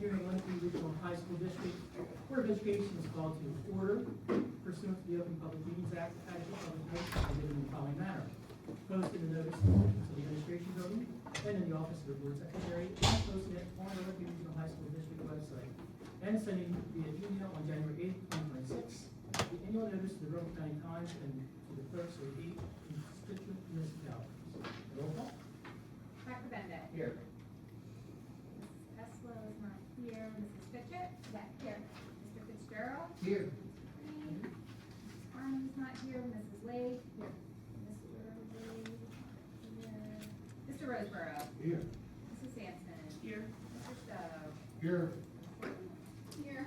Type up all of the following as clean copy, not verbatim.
hearing Lenape Regional High School District Board of Education is called to order pursuant to the Open Public Meetings Act. Actual public notice is given in the following manner. Posted in the notice to the administration building and in the office of the board secretary, and posted it on the Lenape Regional High School District website, and sending via email on January 8th, 2026. The annual notice to the Rutherford County Times and to the clerks of the 8 constituent municipalities. Roll call. Dr. Bennett. Here. Mrs. Tesla is not here. Mrs. Fitchett. Here. Mr. Fitzgerald. Here. Mrs. Arnold is not here. Mrs. Lade. Here. Mr. Lade. Here. Mr. Roseborough. Here. Mrs. Sampson. Here. Mr. Stowe. Here. Here.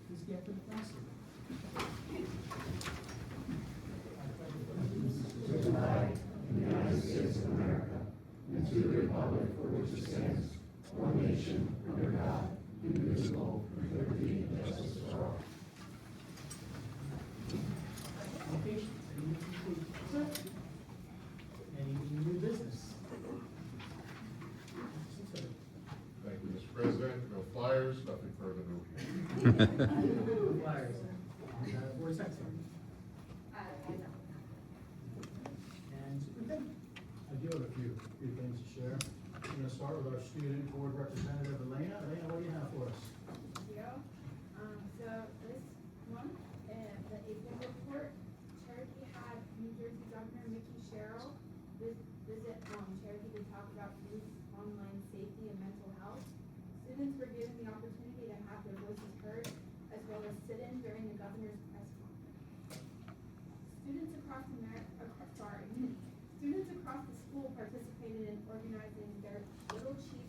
Please get to the class. To the flag of the United States of America, and to the republic for which it stands, one nation, under God, indivisible, with liberty and justice for all. Any new business? Thank you, Mr. President. No flyers, nothing further to Flyers. 40 seconds. And superintendent. I do have a few things to share. I'm going to start with our student board representative, Elena. Elena, what do you have for us? So this month, the April report, Cherokee had New Jersey Governor Mickey Sherrill visit Cherokee to talk about youth online safety and mental health. Students were given the opportunity to have their voices heard, as well as sit in during the governor's press conference. Students across the school participated in organizing their Little Chiefs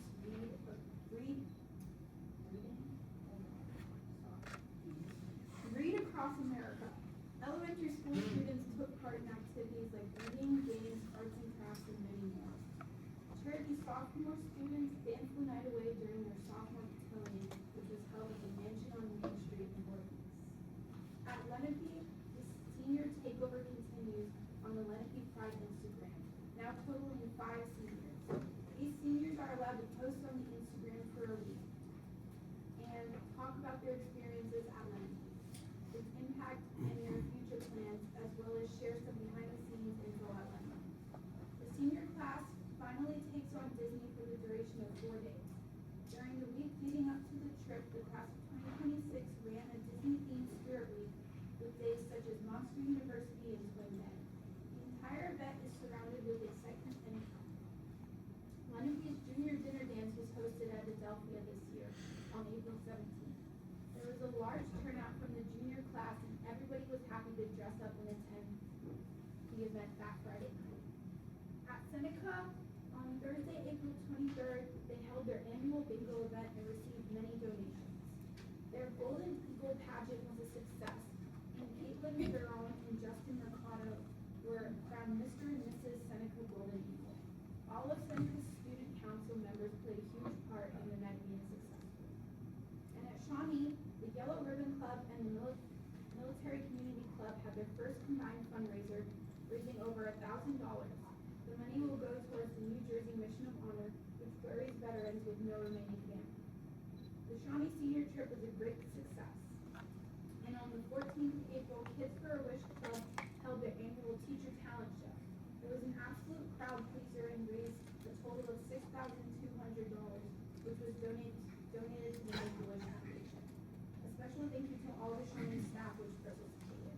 Read Across America. Elementary school students took part in activities like reading, games, arts and crafts, and many more. Cherokee sophomore students danced the night away during their sophomore cotillion, which was held at the mansion on Main Street in Orleans. At Lenape, the senior takeover continues on the Lenape Pride Instagram, now totaling 5 seniors. These seniors are allowed to post on the Instagram for a week and talk about their experiences at Lenape, its impact and their future plans, as well as share some behind-the-scenes info at Lenape. The senior class finally takes on Disney for the duration of 4 days. During the week leading up to the trip, the class of 2026 ran a Disney-themed Spirit Week with days such as Monster University and Swim Day. The entire event is surrounded with excitement and fun. Lenape's junior dinner dance was hosted at Adelphia this year on April 17th. There was a large turnout from the junior class, and everybody was happy to dress up and attend the event that Friday night. At Seneca, on Thursday, April 23rd, they held their annual bingo event and received many donations. Their Golden Eagle pageant was a success, and Caitlin Ferron and Justin Mercado were crowned Mr. and Mrs. Seneca Golden Eagle. All of Seneca's student council members played a huge part in the night being successful. And at Shawnee, the Yellow Ribbon Club and the Military Community Club had their first combined fundraiser, raising over $1,000. The money will go towards the New Jersey Mission of Honor, which buries veterans with no remaining family. The Shawnee Senior Trip was a great success. And on the 14th of April, Kids for a Wish Club held their annual Teacher Talent Show. It was an absolute crowd pleaser and raised a total of $6,200, which was donated to the Make-A-Wish Foundation. A special thank you to all the Shawnee staff which participated.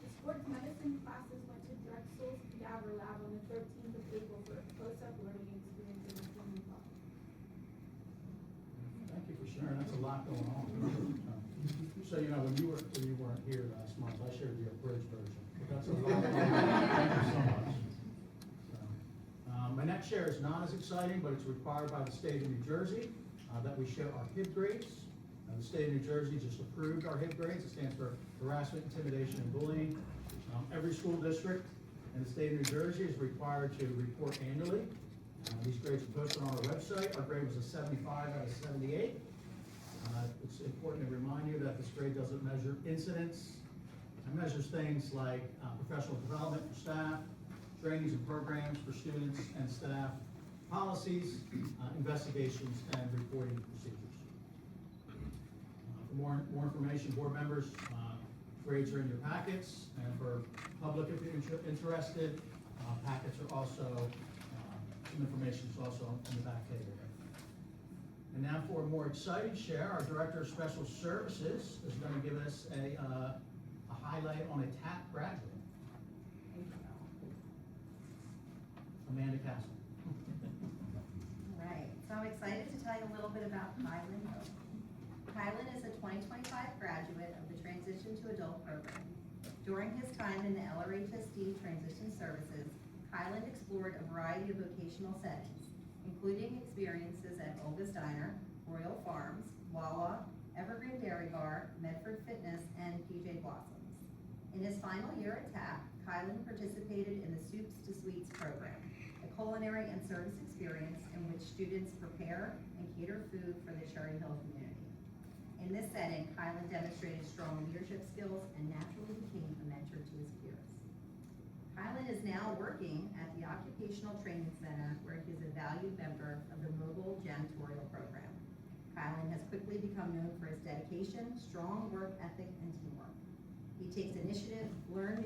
The sports medicine classes went to Drexel's Cadaver Lab on the 13th of April for a close-up learning experience in the human body. Thank you for sharing. That's a lot going on. So, you know, when you weren't here last month, I shared the abridged version. But that's a lot. Thank you so much. My next share is not as exciting, but it's required by the state of New Jersey that we show our HIB grades. The state of New Jersey just approved our HIB grades. It stands for harassment, intimidation, and bullying. Every school district in the state of New Jersey is required to report annually. These grades are posted on our website. Our grade was a 75 out of 78. It's important to remind you that this grade doesn't measure incidents. It measures things like professional development for staff, trainings and programs for students and staff, policies, investigations, and reporting procedures. more information, board members, grades are in your packets, and for public, if you're interested, packets are also, some information is also on the back table there. And now for a more exciting share, our Director of Special Services is going to give us a highlight on a TAP graduate. Amanda Castle. All right, so I'm excited to tell you a little bit about Kylan Hope. Kylan is a 2025 graduate of the Transition to Adult program. During his time in the LRHSD Transition Services, Kylan explored a variety of vocational settings, including experiences at Olga's Diner, Royal Farms, Wawa, Evergreen Dairy Bar, Medford Fitness, and PJ Blossoms. In his final year at TAP, Kylan participated in the Soups to Sweets program, a culinary and service experience in which students prepare and cater food for the Cherry Hill community. In this setting, Kylan demonstrated strong leadership skills and naturally became a mentor to his peers. Kylan is now working at the Occupational Training Center, where he is a valued member of the Mobile Janitorial Program. Kylan has quickly become known for his dedication, strong work ethic, and teamwork. He takes initiative, learns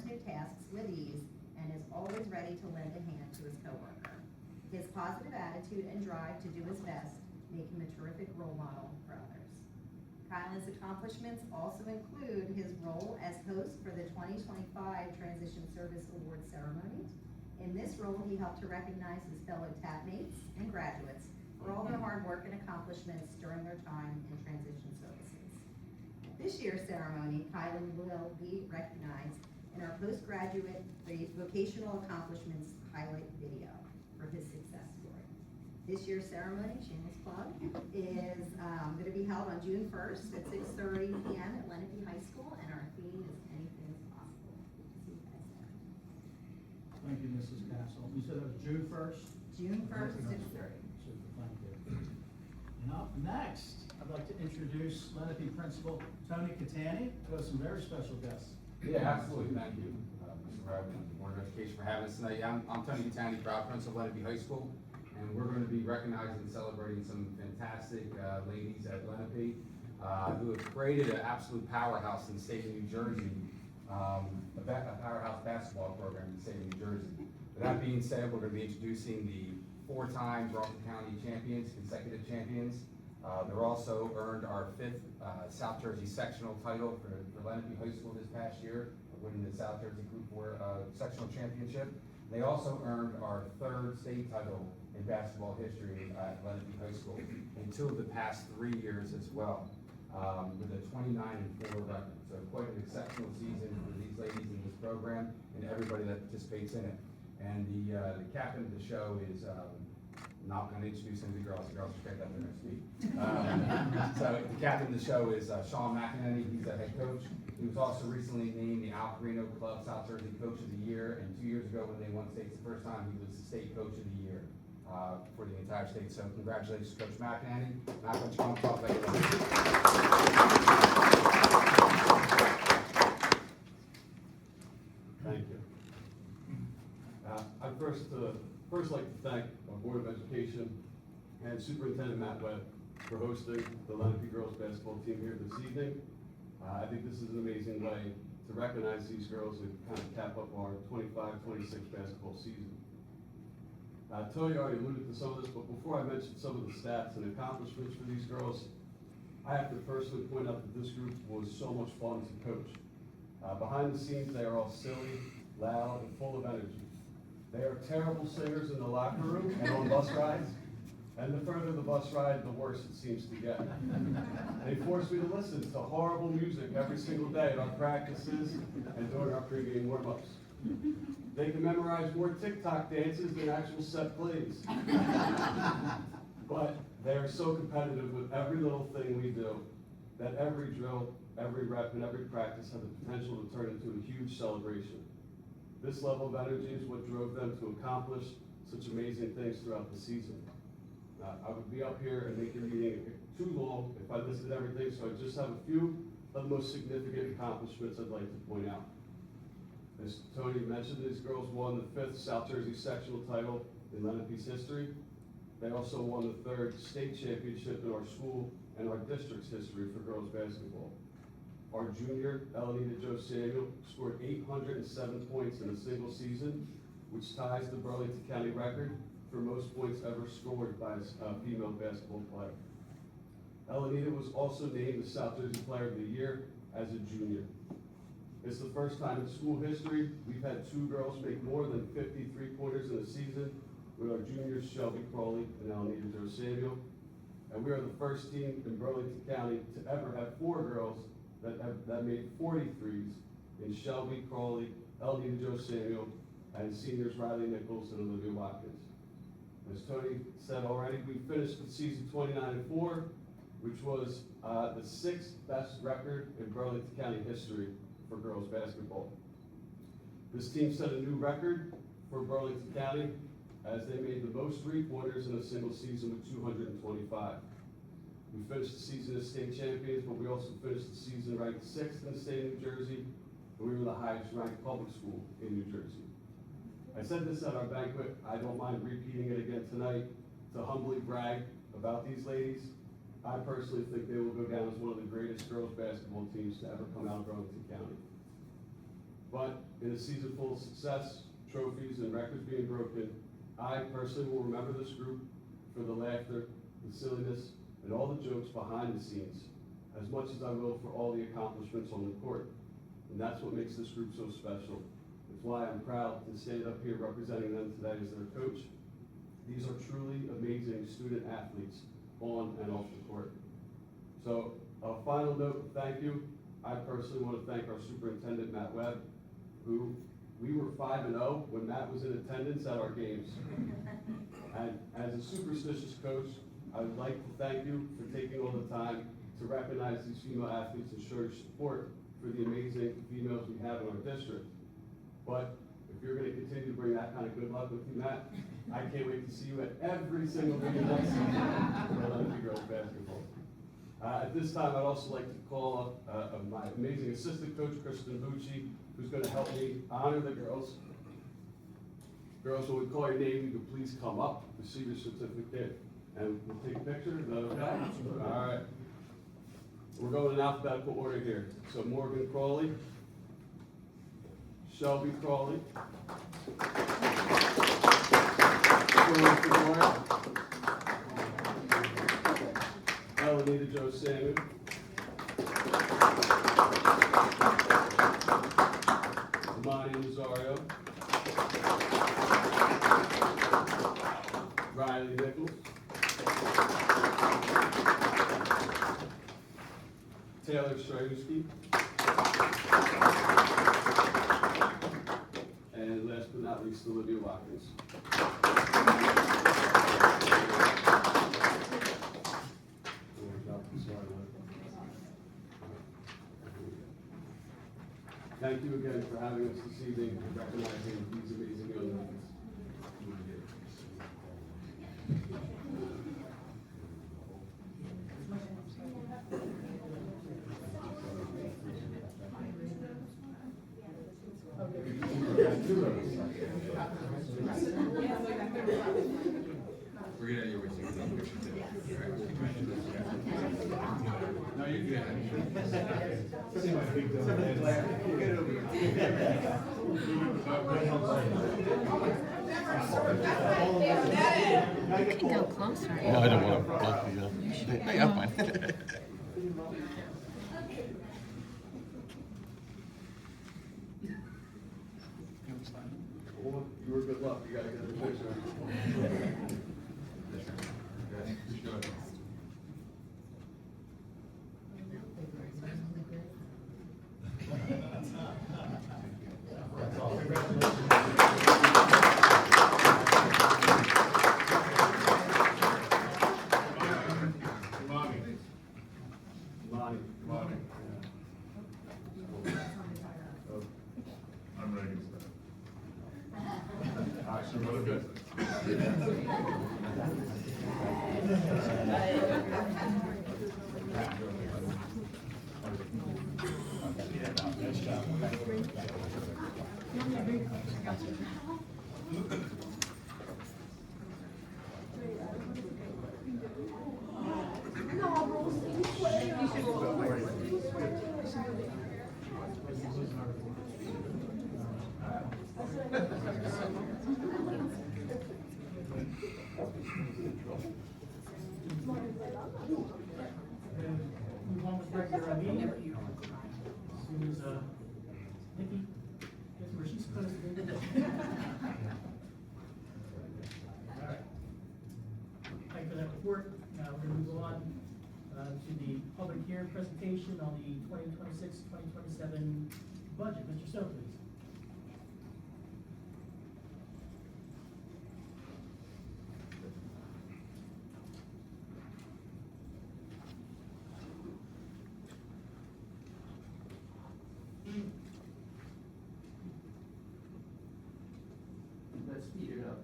new tasks with ease, and is always ready to lend a hand to his coworker. His positive attitude and drive to do his best make him a terrific role model for others. Kylan's accomplishments also include his role as host for the 2025 Transition Service Award Ceremony. In this role, he helped to recognize his fellow TAP mates and graduates for all their hard work and accomplishments during their time in transition services. At this year's ceremony, Kylan will be recognized in our postgraduate vocational accomplishments highlight video for his success story. This year's ceremony, shameless plug, is going to be held on June 1st at 6:30 p.m. at Lenape High School, and our theme is anything is possible. See you guys there. Thank you, Mrs. Castle. You said it was June 1st? June 1st, 6:30. Super, thank you. And up next, I'd like to introduce Lenape Principal Tony Catani, who has some very special guests. Yeah, absolutely, thank you, Mr. Bradley, and the Board of Education for having us tonight. I'm Tony Catani, proud principal of Lenape High School, and we're going to be recognizing and celebrating some fantastic ladies at Lenape who have created an absolute powerhouse in the state of New Jersey, a powerhouse basketball program in the state of New Jersey. With that being said, we're going to be introducing the 4-time Bronx County champions, consecutive champions. They're also earned our 5th South Jersey sectional title for Lenape High School this past year, winning the South Jersey Group 4 sectional championship. They also earned our 3rd state title in basketball history at Lenape High School in 2 of the past 3 years as well, with a 29-4 record. So quite an exceptional season for these ladies in this program and everybody that participates in it. And the captain of the show is not going to introduce any of the girls are straight up there next week. So the captain of the show is Sean McEnany. He's the head coach. He was also recently named the Al Carino Club South Jersey Coach of the Year, and 2 years ago when they won states the first time, he was the state coach of the year for the entire state. So congratulations, Coach McEnany. Matt, why don't you come talk later on? Thank you. I'd first like to thank our Board of Education and Superintendent Matt Webb for hosting the Lenape girls basketball team here this evening. I think this is an amazing way to recognize these girls and kind of cap up our 25-26 basketball season. Tony already alluded to some of this, but before I mention some of the stats and accomplishments for these girls, I have to personally point out that this group was so much fun to coach. Behind the scenes, they are all silly, loud, and full of energy. They are terrible singers in the locker room and on bus rides, and the further the bus ride, the worse it seems to get. They force me to listen to horrible music every single day at our practices and during our pregame warm-ups. They can memorize more TikTok dances than actual set plays. But they are so competitive with every little thing we do that every drill, every rep, and every practice has the potential to turn into a huge celebration. This level of energy is what drove them to accomplish such amazing things throughout the season. I would be up here and make your meeting too long if I listed everything, so I just have a few of the most significant accomplishments I'd like to point out. As Tony mentioned, these girls won the 5th South Jersey sectional title in Lenape's history. They also won the 3rd state championship in our school and our district's history for girls basketball. Our junior, Elenita Jo Samuel, scored 807 points in a single season, which ties the Burlington County record for most points ever scored by a female basketball player. Elenita was also named the South Jersey Player of the Year as a junior. It's the first time in school history we've had 2 girls make more than 50 3-pointers in a season, with our juniors Shelby Crawley and Elenita Jo Samuel. And we are the first team in Burlington County to ever have 4 girls that made 43s in Shelby Crawley, Elenita Jo Samuel, and seniors Riley Nichols and Olivia Watkins. As Tony said already, we finished the season 29-4, which was the 6th best record in Burlington County history for girls basketball. This team set a new record for Burlington County as they made the most 3-pointers in a single season with 225. We finished the season as state champions, but we also finished the season ranked 6th in the state of New Jersey, and we were the highest ranked public school in New Jersey. I said this at our banquet, I don't mind repeating it again tonight to humbly brag about these ladies. I personally think they will go down as one of the greatest girls basketball teams to ever come out of Burlington County. But in a season full of success, trophies, and records being broken, I personally will remember this group for the laughter, the silliness, and all the jokes behind the scenes, as much as I will for all the accomplishments on the court. And that's what makes this group so special. It's why I'm proud to stand up here representing them today as their coach. These are truly amazing student athletes on and off the court. So a final note of thank you. I personally want to thank our superintendent, Matt Webb, who we were 5-0 when Matt was in attendance at our games. And as a superstitious coach, I would like to thank you for taking all the time to recognize these female athletes and show your support for the amazing females we have in our district. But if you're going to continue to bring that kind of good luck with you, Matt, I can't wait to see you at every single meeting next season for Lenox girls basketball. At this time, I'd also like to call up my amazing assistant coach, Kristen Bucci, who's going to help me honor the girls. Girls, when we call your name, you can please come up, receive your certificate, and we'll take a picture. Is that okay? All right. We're going in alphabetical order here. So Morgan Crawley, Shelby Crawley, Elenita Jo Samuel, Amani Rosario, Riley Nichols, Taylor Strayuski, and last but not least, Olivia Watkins. Thank you again for having us this evening and recognizing these amazing young ladies. We're gonna do No, you're good. You can go closer. No, I don't want to block the, hey, I'm fine. Well, you were good luck. You gotta get the picture. I'm ready to start. All right, so really good. Move on with regular meeting. As soon as, Nikki gets where she's supposed to be. All right. Thank you for that report. Now we're gonna move on, to the public hearing presentation on the 2026-2027 budget. Mr. Stowe, please. Let's speed it up.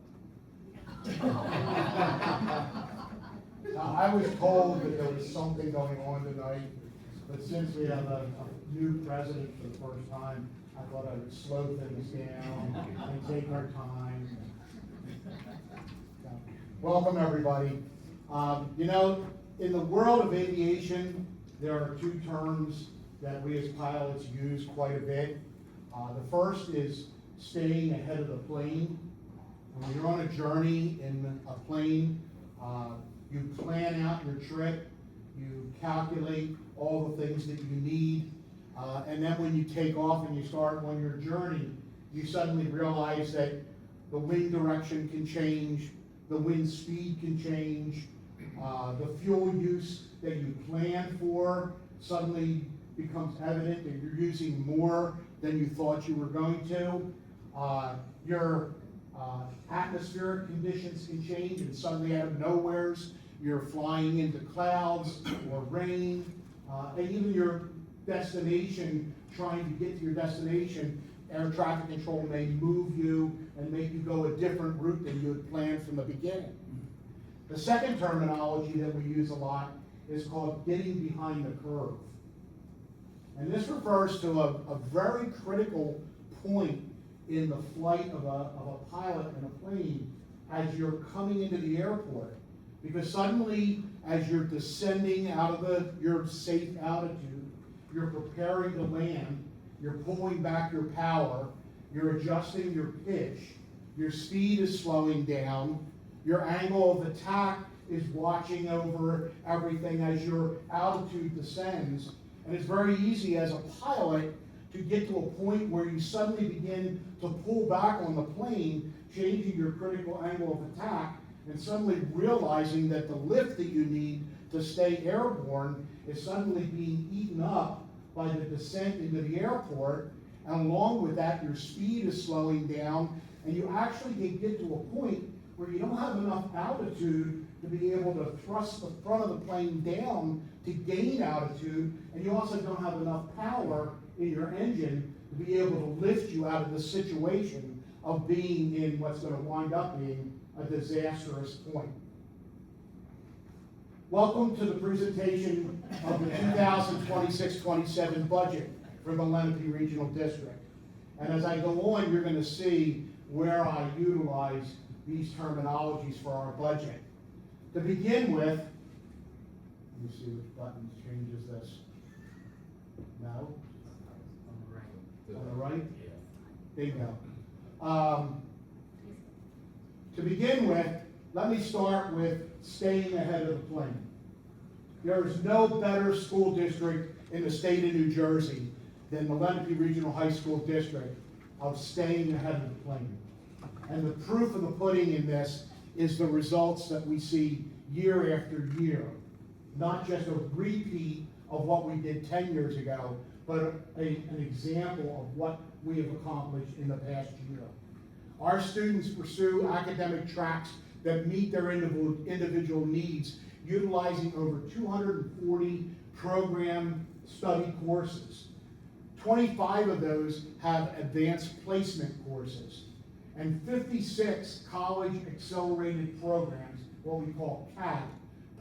Now, I was told that there was something going on tonight, but since we have a new president for the first time, I thought I would slow things down and take our time. Welcome, everybody. You know, in the world of aviation, there are two terms that we as pilots use quite a bit. The first is staying ahead of the plane. When you're on a journey in a plane, you plan out your trip, you calculate all the things that you need, and then when you take off and you start on your journey, you suddenly realize that the wind direction can change, the wind speed can change, the fuel use that you plan for suddenly becomes evident that you're using more than you thought you were going to. Your atmospheric conditions can change, and suddenly out of nowheres, you're flying into clouds or rain, and even your destination, trying to get to your destination, air traffic control may move you and make you go a different route than you had planned from the beginning. The second terminology that we use a lot is called getting behind the curve. And this refers to a very critical point in the flight of a pilot in a plane as you're coming into the airport. Because suddenly, as you're descending out of your safe altitude, you're preparing to land, you're pulling back your power, you're adjusting your pitch, your speed is slowing down, your angle of attack is watching over everything as your altitude descends. And it's very easy as a pilot to get to a point where you suddenly begin to pull back on the plane, changing your critical angle of attack, and suddenly realizing that the lift that you need to stay airborne is suddenly being eaten up by the descent into the airport, and along with that, your speed is slowing down, and you actually can get to a point where you don't have enough altitude to be able to thrust the front of the plane down to gain altitude, and you also don't have enough power in your engine to be able to lift you out of the situation of being in what's going to wind up being a disastrous point. Welcome to the presentation of the 2026-27 budget for the Lenape Regional District. And as I go on, you're going to see where I utilize these terminologies for our budget. To begin with, let me see which button changes this. No? On the right? Bingo. To begin with, let me start with staying ahead of the plane. There is no better school district in the state of New Jersey than the Lenape Regional High School District of staying ahead of the plane. And the proof of the pudding in this is the results that we see year after year. Not just a repeat of what we did 10 years ago, but an example of what we have accomplished in the past year. Our students pursue academic tracks that meet their individual needs, utilizing over 240 program study courses. 25 of those have advanced placement courses, and 56 college accelerated programs, what we call CAP,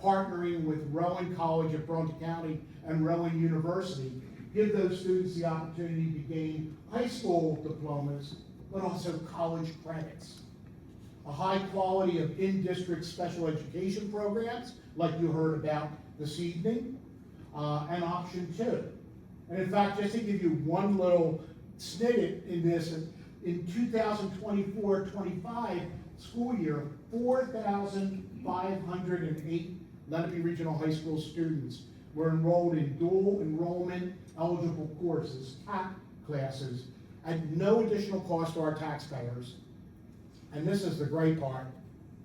partnering with Rowan College of Bronte County and Rowan University, give those students the opportunity to gain high school diplomas, but also college credits. A high quality of in-district special education programs, like you heard about this evening, and option two. And in fact, just to give you one little snippet in this, in 2024-25 school year, 4,508 Lenape Regional High School students were enrolled in dual enrollment eligible courses, CAP classes, at no additional cost to our taxpayers. And this is the great part,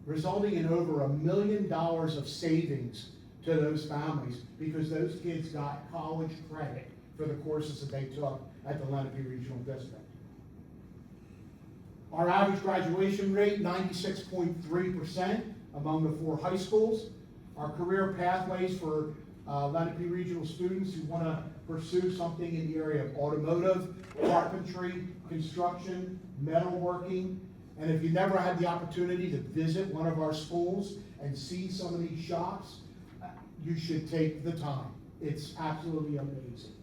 resulting in over $1 million of savings to those families because those kids got college credit for the courses that they took at the Lenape Regional District. Our average graduation rate, 96.3% among the 4 high schools. Our career pathways for Lenape Regional students who want to pursue something in the area of automotive, carpentry, construction, metalworking. And if you never had the opportunity to visit one of our schools and see some of these shops, you should take the time. It's absolutely amazing.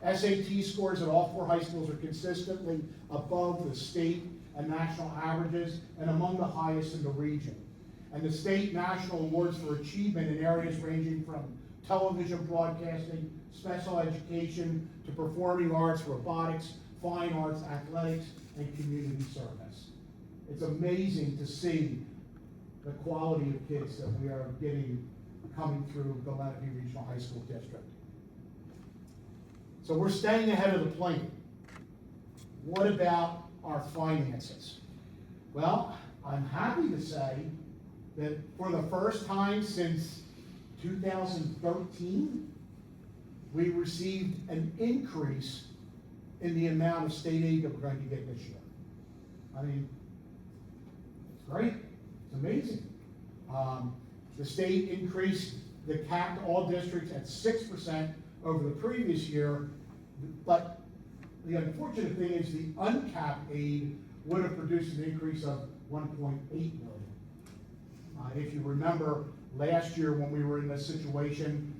SAT scores at all 4 high schools are consistently above the state and national averages and among the highest in the region. And the state national awards for achievement in areas ranging from television broadcasting, special education, to performing arts, robotics, fine arts, athletics, and community service. It's amazing to see the quality of kids that we are getting coming through the Lenape Regional High School District. So we're staying ahead of the plane. What about our finances? Well, I'm happy to say that for the first time since 2013, we received an increase in the amount of state aid that we're going to get this year. I mean, it's great, it's amazing. The state increased the cap to all districts at 6% over the previous year, but the unfortunate thing is the uncapped aid would have produced an increase of 1.8 million. If you remember last year when we were in this situation,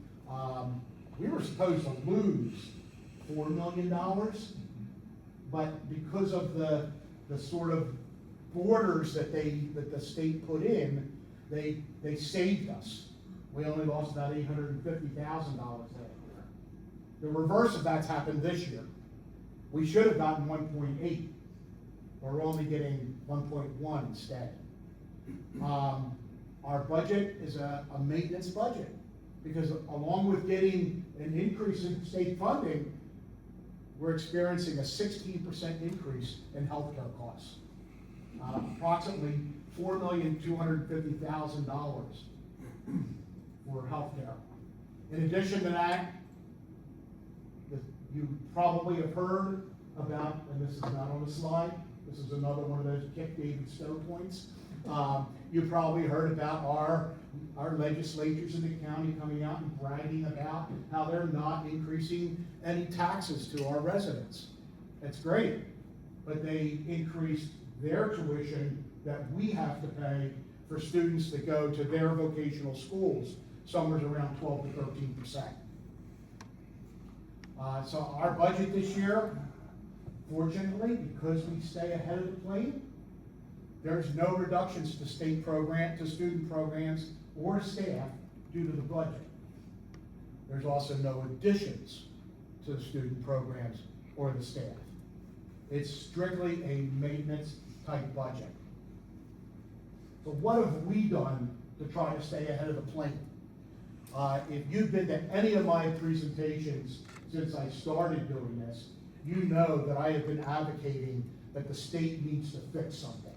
we were supposed to lose $4 million, but because of the sort of borders that the state put in, they saved us. We only lost about $850,000 that year. The reverse of that's happened this year. We should have gotten 1.8, but we're only getting 1.1 instead. Our budget is a maintenance budget because along with getting an increase in state funding, we're experiencing a 16% increase in healthcare costs. Approximately $4,250,000 for healthcare. In addition to that, you probably have heard about, and this is not on the slide, this is another one of those kick David Stowe points. You probably heard about our legislatures in the county coming out and bragging about how they're not increasing any taxes to our residents. That's great, but they increased their tuition that we have to pay for students that go to their vocational schools, somewhere around 12 to 13%. So our budget this year, fortunately, because we stay ahead of the plane, there's no reductions to student programs or staff due to the budget. There's also no additions to the student programs or the staff. It's strictly a maintenance type budget. So what have we done to try to stay ahead of the plane? If you've been to any of my presentations since I started doing this, you know that I have been advocating that the state needs to fix something.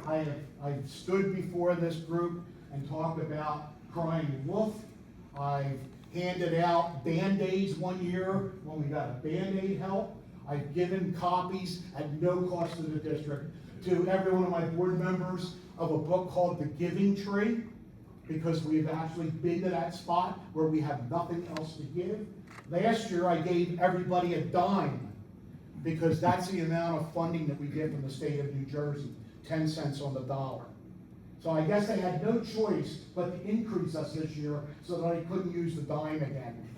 I've stood before this group and talked about crying wolf. I've handed out Band-Aids one year when we got a Band-Aid help. I've given copies at no cost to the district to every one of my board members of a book called The Giving Tree, because we've actually been to that spot where we have nothing else to give. Last year I gave everybody a dime because that's the amount of funding that we get from the state of New Jersey, 10 cents on the dollar. So I guess they had no choice but to increase us this year so that I couldn't use the dime again.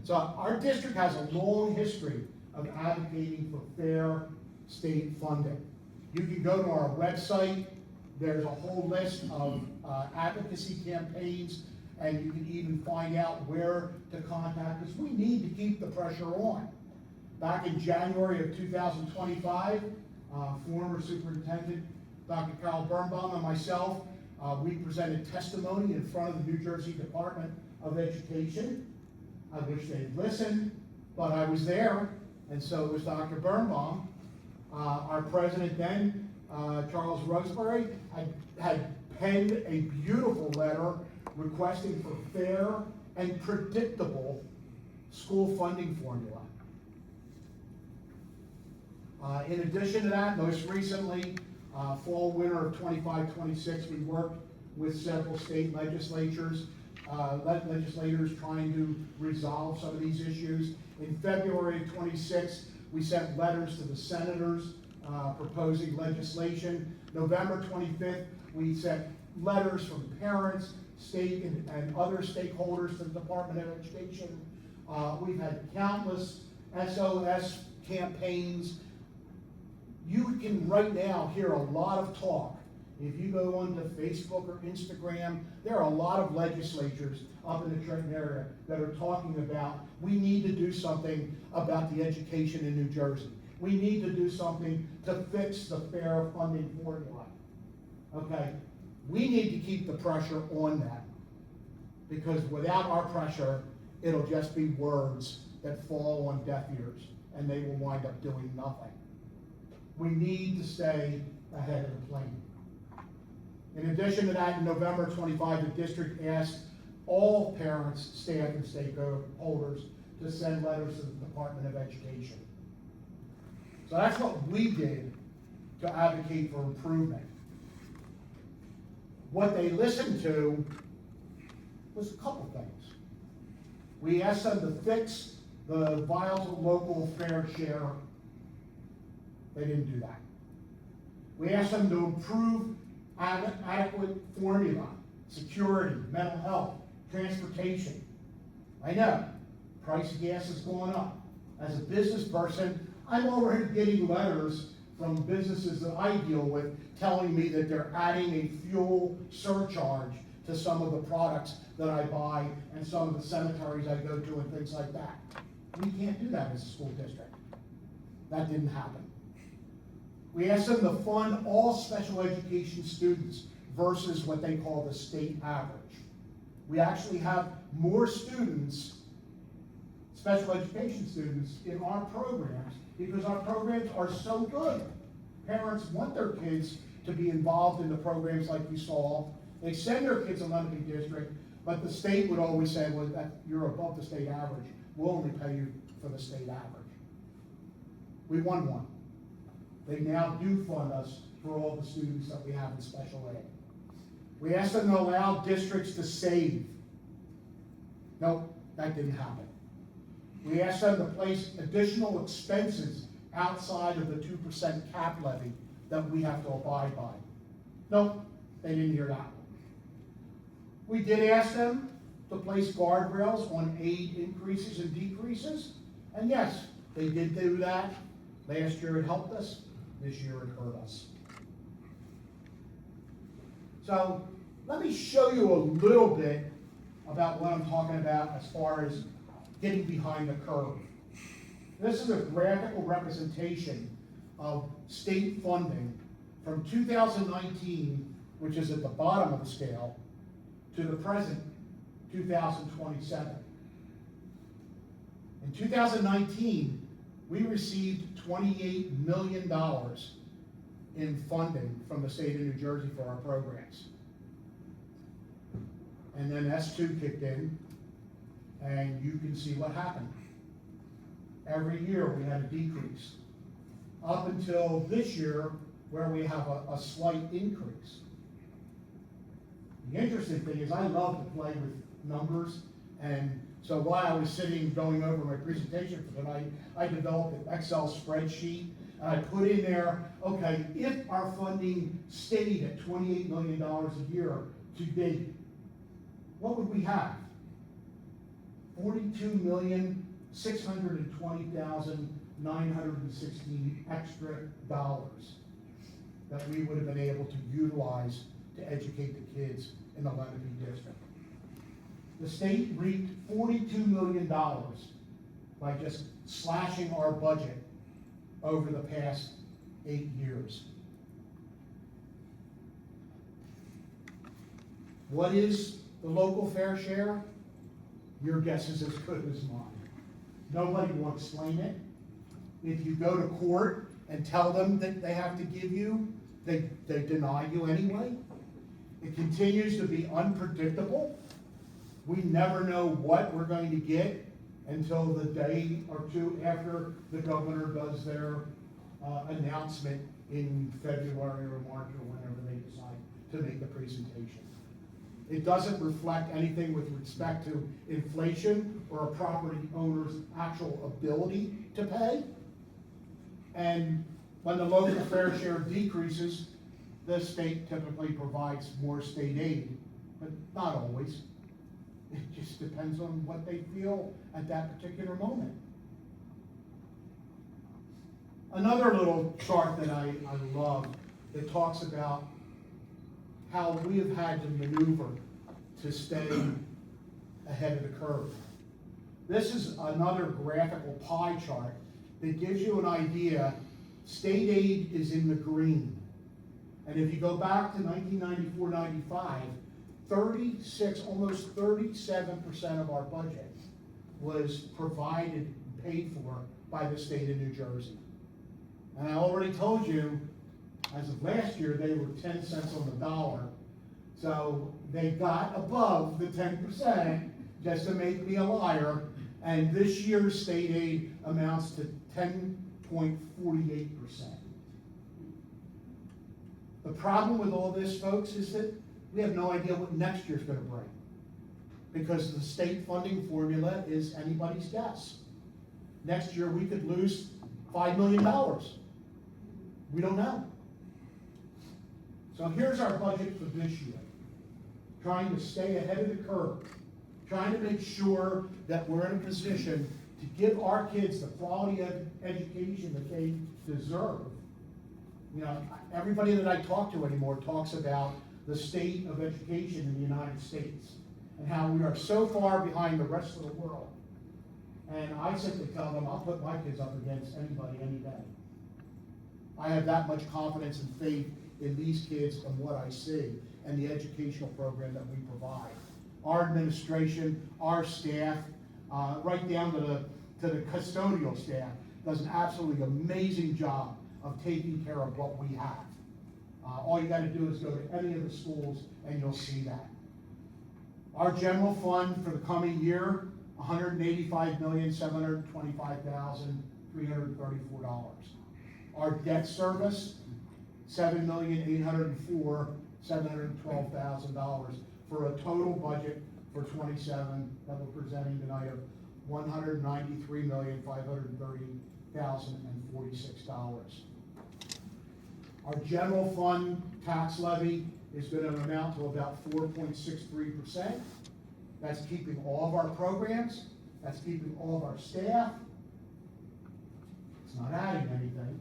So our district has a long history of advocating for fair state funding. You can go to our website. There's a whole list of advocacy campaigns and you can even find out where to contact us. We need to keep the pressure on. Back in January of 2025, former Superintendent Dr. Carol Birnbaum and myself, we presented testimony in front of the New Jersey Department of Education. I wish they'd listened, but I was there, and so was Dr. Birnbaum. Our president then, Charles Roseberry, had penned a beautiful letter requesting for fair and predictable school funding formula. In addition to that, most recently, fall, winter of 25-26, we worked with several state legislators trying to resolve some of these issues. In February of 26, we sent letters to the senators proposing legislation. November 25th, we sent letters from parents, state and other stakeholders to the Department of Education. We've had countless SOS campaigns. You can right now hear a lot of talk. If you go onto Facebook or Instagram, there are a lot of legislatures up in the Trenton area that are talking about, we need to do something about the education in New Jersey. We need to do something to fix the fair funding formula. Okay? We need to keep the pressure on that, because without our pressure, it'll just be words that fall on deaf ears, and they will wind up doing nothing. We need to stay ahead of the plane. In addition to that, in November 25, the district asked all parents, staff, and stakeholders to send letters to the Department of Education. So that's what we did to advocate for improvement. What they listened to was a couple things. We asked them to fix the vital local fair share. They didn't do that. We asked them to improve adequate formula, security, mental health, transportation. I know, price of gas is going up. As a business person, I'm already getting letters from businesses that I deal with telling me that they're adding a fuel surcharge to some of the products that I buy and some of the cemeteries I go to and things like that. We can't do that as a school district. That didn't happen. We asked them to fund all special education students versus what they call the state average. We actually have more students, special education students, in our programs because our programs are so good. Parents want their kids to be involved in the programs like you saw. They send their kids to Lenape District, but the state would always say, well, you're above the state average. We'll only pay you for the state average. We won one. They now do fund us for all the students that we have in special ed. We asked them to allow districts to save. Nope, that didn't happen. We asked them to place additional expenses outside of the 2% cap levy that we have to abide by. Nope, they didn't hear that one. We did ask them to place guardrails on aid increases and decreases, and yes, they did do that. Last year it helped us. This year it hurt us. So let me show you a little bit about what I'm talking about as far as getting behind the curve. This is a graphical representation of state funding from 2019, which is at the bottom of the scale, to the present 2027. In 2019, we received $28 million in funding from the state of New Jersey for our programs. And then S2 kicked in, and you can see what happened. Every year we had a decrease, up until this year where we have a slight increase. The interesting thing is I love to play with numbers, and so while I was sitting going over my presentation for tonight, I developed an Excel spreadsheet, and I put in there, okay, if our funding stayed at $28 million a year to date, what would we have? $42,620,916 extra dollars that we would have been able to utilize to educate the kids in the Lenape district. The state reaped $42 million by just slashing our budget over the past 8 years. What is the local fair share? Your guess is as good as mine. Nobody will explain it. If you go to court and tell them that they have to give you, they deny you anyway. It continues to be unpredictable. We never know what we're going to get until the day or two after the governor does their announcement in February or March or whenever they decide to make the presentation. It doesn't reflect anything with respect to inflation or a property owner's actual ability to pay. And when the local fair share decreases, the state typically provides more state aid, but not always. It just depends on what they feel at that particular moment. Another little chart that I love that talks about how we have had to maneuver to stay ahead of the curve. This is another graphical pie chart that gives you an idea. State aid is in the green. And if you go back to 1994-95, 36, almost 37% of our budget was provided, paid for by the state of New Jersey. And I already told you, as of last year, they were 10 cents on the dollar. So they got above the 10% just to make me a liar. And this year's state aid amounts to 10.48%. The problem with all this, folks, is that we have no idea what next year's going to bring, because the state funding formula is anybody's guess. Next year, we could lose $5 million. We don't know. So here's our budget for this year. Trying to stay ahead of the curve, trying to make sure that we're in a position to give our kids the quality of education that they deserve. You know, everybody that I talk to anymore talks about the state of education in the United States and how we are so far behind the rest of the world. And I simply tell them, I'll put my kids up against anybody any day. I have that much confidence and faith in these kids and what I see and the educational program that we provide. Our administration, our staff, right down to the custodial staff, does an absolutely amazing job of taking care of what we have. All you gotta do is go to any of the schools and you'll see that. Our general fund for the coming year, $185,725,334. Our debt service, $7,804,712,000 for a total budget for 27 that we're presenting tonight of $193,530,046. Our general fund tax levy is going to amount to about 4.63%. That's keeping all of our programs. That's keeping all of our staff. It's not adding anything.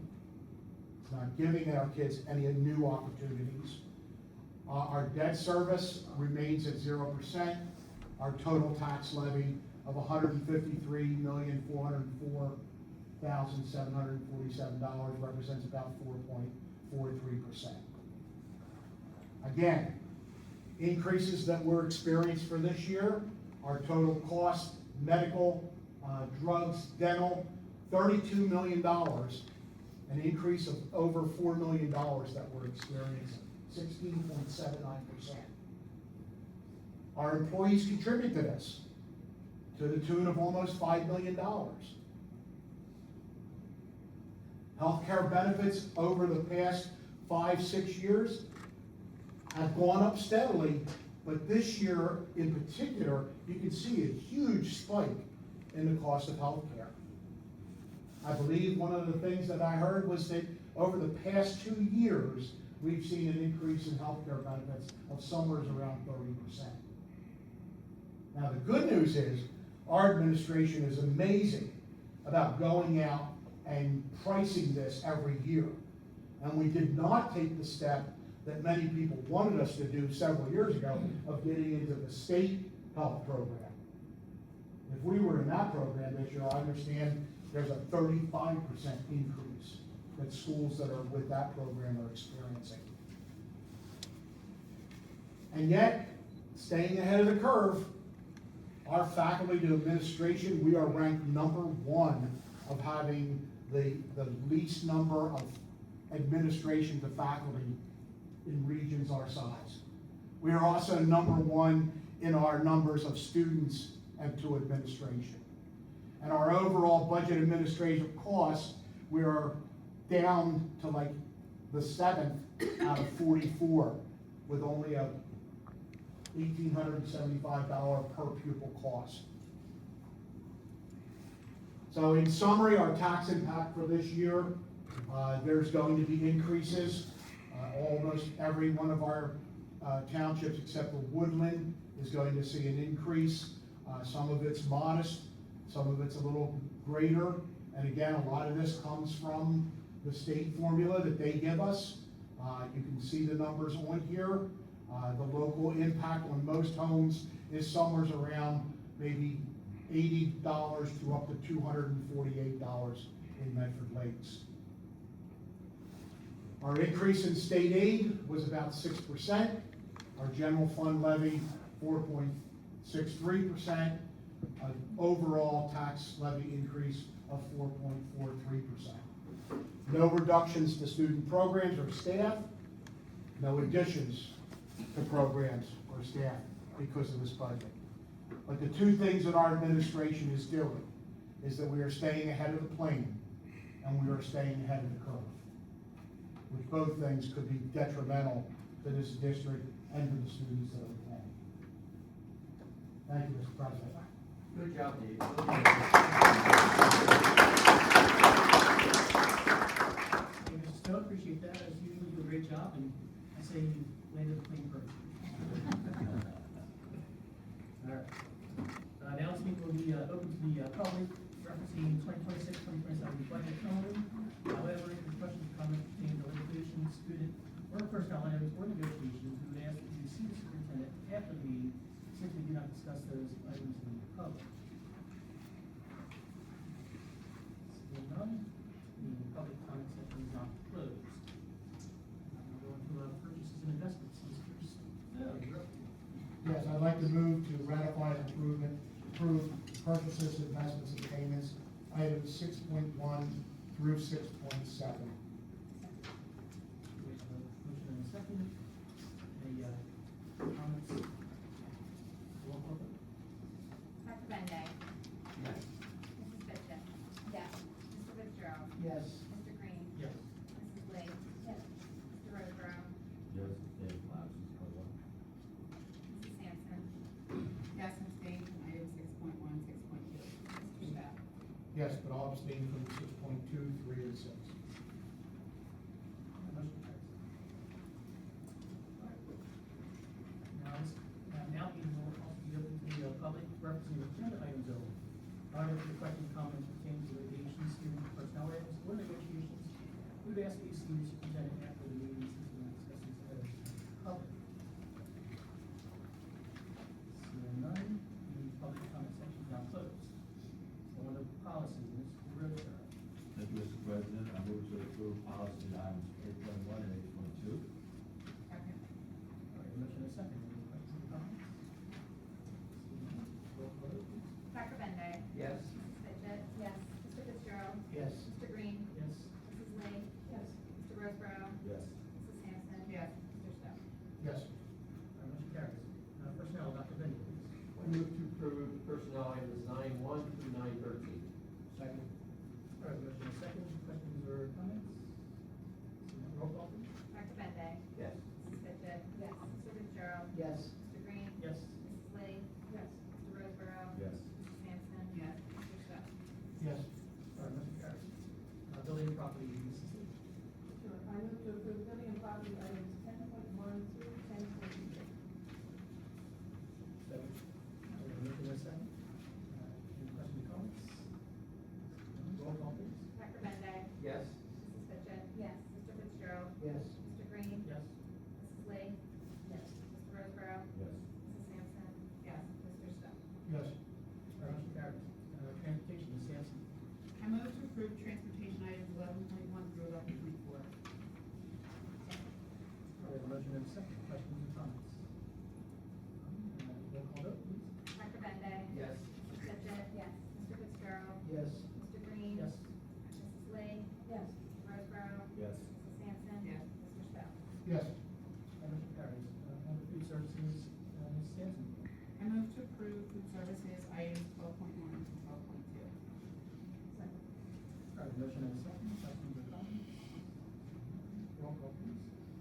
It's not giving our kids any new opportunities. Our debt service remains at 0%. Our total tax levy of $153,404,747 represents about 4.43%. Again, increases that we're experienced for this year, our total cost, medical, drugs, dental, $32 million, an increase of over $4 million that we're experiencing, 16.79%. Our employees contribute to this to the tune of almost $5 million. Healthcare benefits over the past 5-6 years have gone up steadily, but this year in particular, you can see a huge spike in the cost of healthcare. I believe one of the things that I heard was that over the past 2 years, we've seen an increase in healthcare benefits of somewhere around 30%. Now the good news is, our administration is amazing about going out and pricing this every year. And we did not take the step that many people wanted us to do several years ago of getting into the state health program. If we were in that program this year, I understand there's a 35% increase that schools that are with that program are experiencing. And yet, staying ahead of the curve, our faculty to administration, we are ranked number 1 of having the least number of administration to faculty in regions our size. We are also number 1 in our numbers of students and to administration. And our overall budget administrative costs, we are down to like the 7th out of 44 with only a $1,875 per pupil cost. So in summary, our tax impact for this year, there's going to be increases. Almost every one of our townships except for Woodland is going to see an increase. Some of it's modest, some of it's a little greater. And again, a lot of this comes from the state formula that they give us. You can see the numbers on here. The local impact on most homes is somewhere around maybe $80 to up to $248 in Medford Lakes. Our increase in state aid was about 6%. Our general fund levy, 4.63%. Overall tax levy increase of 4.43%. No reductions to student programs or staff. No additions to programs or staff because of this budget. But the two things that our administration is doing is that we are staying ahead of the plane and we are staying ahead of the curve, which both things could be detrimental to this district and to the students that are paying. Thank you, Mr. President. Good job, Dave. Hey, Mr. Stowe, appreciate that. As usual, you do a great job, and I say you landed the plane perfect. All right. Now this meeting will be open to the public, referencing 2026-2027 budget only. However, if your questions or comments pertaining to litigation, student, or personnel items or negotiations, we would ask that you see the superintendent after the meeting, since we do not discuss those items in public. Seeing none, the public comment section is now closed. Now going to purchases and investments. Mr. Stowe. Yes, I'd like to move to ratify and approve purchases, investments, and payments, items 6.1 through 6.7. Motion and a second. Any comments? Roll call vote. Dr. Bende? Yes. Mrs. Fitchett? Yes. Mr. Fitzgerald? Yes. Mr. Green? Yes. Mrs. Lee? Yes. Mr. Roseborough? Yes, Dave Clouds is called up. Mrs. Sampson? Yes, abstain from item 6.1, 6.2. Mr. Stowe? Yes, but I'll abstain from 6.2, 3, and 6. Motion carries. Now the meeting will also be open to the public, representing agenda items only. However, if your questions, comments pertaining to litigation, student, personnel items, or negotiations, we would ask that you see the superintendent after the meeting, since we're not discussing these items in public. Seeing none, the public comment section is now closed. So on to policy, Mr. Roseborough. Thank you, Mr. President. I move to approve policy items 8.1 and 8.2. Second. All right, motion and a second. Any questions or comments? Seeing none, roll call vote, please. Dr. Bende? Yes. Mrs. Fitchett? Yes. Mr. Fitzgerald? Yes. Mr. Green? Yes. Mrs. Lee? Yes. Mr. Roseborough? Yes. Mrs. Sampson? Yes. Mr. Stowe? Yes. All right, motion carries. Personnel, Dr. Benny, please. I move to approve personnel items 9.1 through 9.13. Second. All right, motion and a second. Questions or comments? Seeing none, roll call, please. Dr. Bende? Yes. Mrs. Fitchett? Yes. Mr. Fitzgerald? Yes. Mr. Green? Yes. Mrs. Lee? Yes. Mr. Roseborough? Yes. Mrs. Sampson? Yes. Mr. Stowe? Yes. All right, motion carries. Building and property, Mrs. Lee. Sure, I move to approve building and property items 10.1 through 10.2. So, motion and a second. Any questions or comments? Roll call, please. Dr. Bende? Yes. Mrs. approve transportation items 11.1 through 11.4. We have a motion and a second. Questions or comments? Roll call vote, please. Dr. Bende? Yes. Mrs. Fitchett? Yes. Mr. Fitzgerald? Yes. Mr. Green? Yes. Mrs. Lee? Yes. Mr. Roseborough? Yes. Mrs. Sampson? Yes. Mr. Stowe? Yes. Motion carries. Under food services, Ms. Stanton. I move to approve food services items 12.1 to 12.2. All right, motion and a second. Questions or comments? Roll call, please.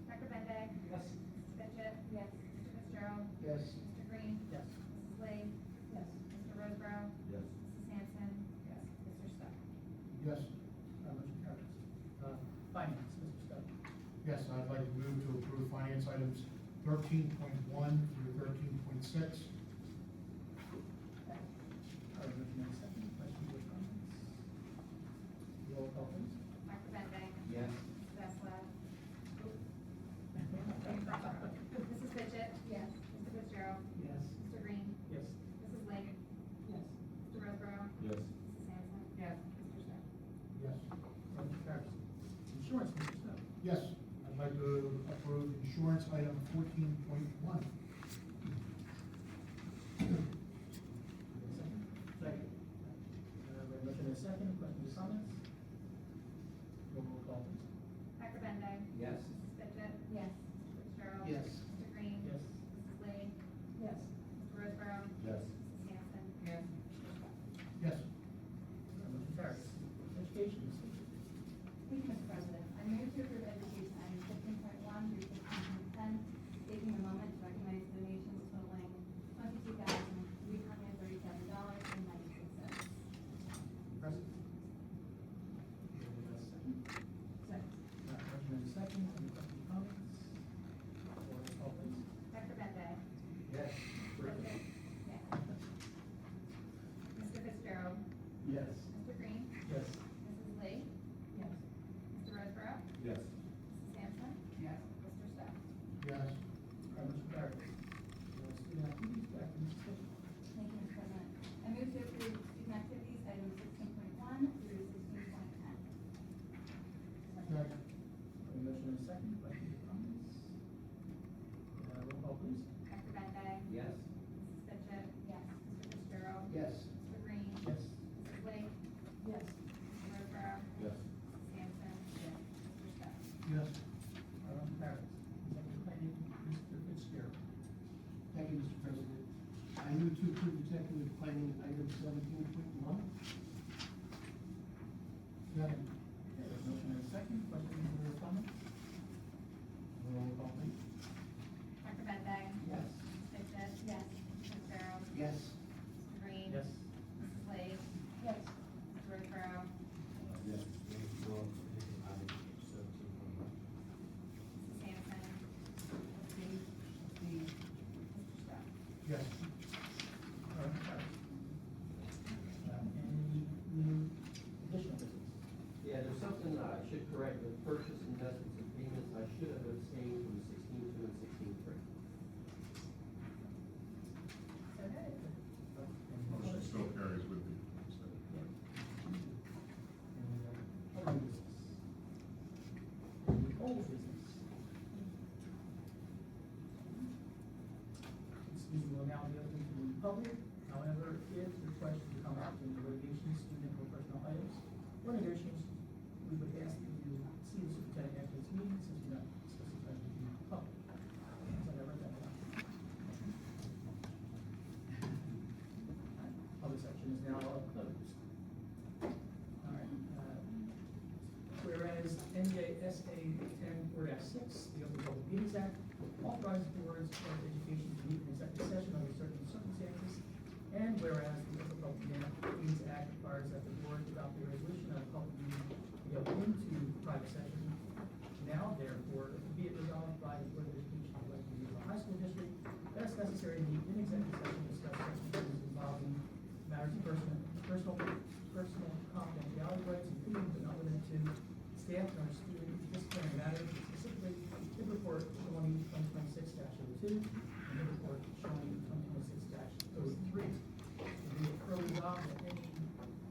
Dr. Bende? Yes. Mrs. Fitchett? Yes. Mr. Fitzgerald? Yes. Mr. Green? Yes. Mrs. Lee? Yes. Mr. Roseborough? Yes. Mrs. Sampson? Yes. Mr. Stowe? Yes. Motion carries. Finance, Mr. Stowe. Yes, I'd like to move to approve finance items 13.1 through 13.6. All right, motion and a second. Questions or comments? Roll call, please. Dr. Bende? Yes. Mrs. Eslab? Mrs. Fitchett? Yes. Mr. Fitzgerald? Yes. Mr. Green? Yes. Mrs. Lee? Yes. Mr. Roseborough? Yes. Mrs. Sampson? Yes. Mr. Stowe? Yes. Motion carries. Insurance, Mr. Stowe. Yes, I'd like to approve insurance item 14.1. Second. Second. We have a motion and a second. Questions or comments? Roll call, please. Dr. Bende? Yes. Mrs. Fitchett? Yes. Mr. Fitzgerald? Yes. Mr. Green? Yes. Mrs. Lee? Yes. Mr. Roseborough? Yes. Mrs. Sampson? Yes. Mr. Stowe? Yes. Motion carries. Education, Ms. Fitchett. Thank you, Mr. President. I move to approve education items 15.1 through 15.10, taking a moment to recognize donations totaling $22,337.96. Present. Do we have a second? Second. Motion and a second. Any questions or comments? Roll call, please. Dr. Bende? Yes. Fitchett? Yes. Mr. Fitzgerald? Yes. Mr. Green? Yes. Mrs. Lee? Yes. Mr. Roseborough? Yes. Mrs. Sampson? Yes. Mr. Stowe? Yes. Motion carries. Student activities, back to Mrs. Fitchett. Thank you, Mr. President. I move to approve student activities items 16.1 through 16.10. A motion and a second. Questions or comments? Roll call, please. Dr. Bende? Yes. Mrs. Fitchett? Yes. Mr. Fitzgerald? Yes. Mr. Green? Yes. Mrs. Lee? Yes. Mr. Roseborough? Yes. Mrs. Sampson? Yes. Mr. Stowe? Yes. Motion carries. Executive planning, Mr. Fitzgerald. Thank you, Mr. President. I move to approve executive planning item 17.1. Second. Okay, there's a motion and a second. Questions or comments? Roll call, please. Dr. Bende? Yes. Mrs. Fitchett? Yes. Mr. Fitzgerald? Yes. Mr. Green? Yes. Mrs. Lee? Yes. Mr. Roseborough? Yes. Mrs. Sampson? Abstain. Abstain. Mr. Stowe? Yes. Motion carries. Any new additional business? Yeah, there's something I should correct, with purchase investments and payments, I should have abstained from 16.2 and 16.3. Motion still carries with the Other business. Any old business? This meeting will now be open to the public. However, if requested to come out in litigation, student or personal items, or negotiations, we would ask that you see the superintendent after this meeting, since you're not specified to be public. So I read that down. Public section is now closed. All right, whereas NJSA 10-4-6, the Open Public Meetings Act, authorizes boards of education to meet in executive session under certain circumstances, and whereas the Open Public Meetings Act requires that the board adopt a resolution of a public meeting to go into private session. Now, therefore, be it resolved by the Board of Education of West Virginia High School District that it's necessary to meet in executive session to discuss certain issues involving matters of personal confidentiality rights, including but not limited to staff or student disciplinary matters, specifically the report 2026-02 and the report 2026-03. And we will further resolve that any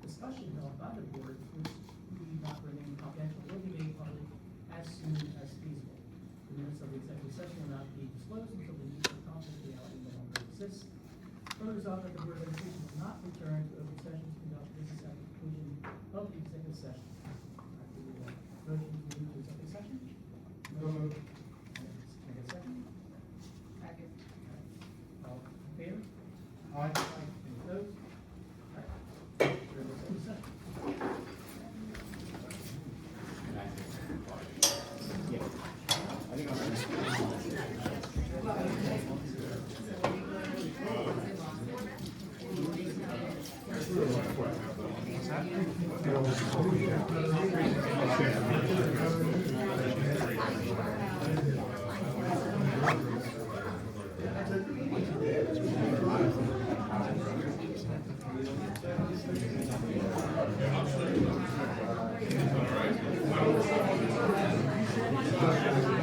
discussion held by the board which not remain confidential will be made public as soon as feasible. The minutes of the executive session will not be disclosed until the need for confidentiality no longer exists. Further resolved that the Board of Education will not return to open session to conduct business at the conclusion of the executive session. Motion to move to executive session? So moved. Can I get a second? Second. All in favor? Aye. Any opposed? All right. We're in executive session. All right.